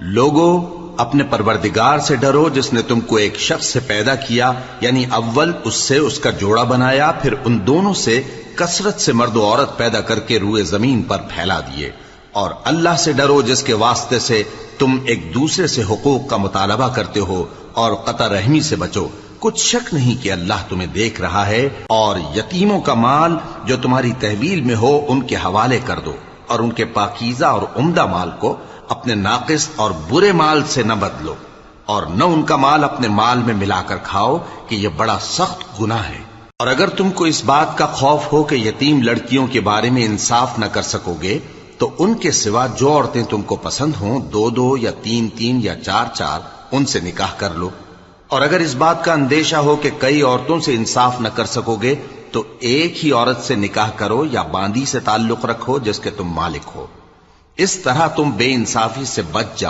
لوگو اپنے پروردگار سے ڈرو جس نے تم کو ایک شخص سے پیدا کیا، یعنی اول اس سے اس کا جوڑا بنایا، پھر ان دونوں سے کثرت سے مرد و عورت پیدا کر کے روئے زمین پر پھیلا دیے۔ اور اللہ سے ڈرو جس کے واسطے سے تم ایک دوسرے سے حقوق کا مطالبہ کرتے ہو، اور قطع رحمی سے بچو، کچھ شک نہیں کہ اللہ تمہیں دیکھ رہا ہے۔ اور یتیموں کا مال جو تمہاری تحویل میں ہو ان کے حوالے کر دو، اور ان کے پاکیزہ اور عمدہ مال کو اپنے ناقص اور برے مال سے نہ بدلو، اور نہ ان کا مال اپنے مال میں ملا کر کھاؤ کہ یہ بڑا سخت گناہ ہے۔ اور اگر تم کو اس بات کا خوف ہو کہ یتیم لڑکیوں کے بارے میں انصاف نہ کر سکو گے تو ان کے سوا جو عورتیں تم کو پسند ہوں، 2 یا 3 یا 4 ان سے نکاح کر لو۔ اور اگر اس بات کا اندیشہ ہو کہ کئی عورتوں سے انصاف نہ کر سکو گے تو ایک ہی عورت سے نکاح کرو یا باندی سے تعلق رکھو جس کے تم مالک ہو، اس طرح تم بے انصافی سے بچ جاؤ۔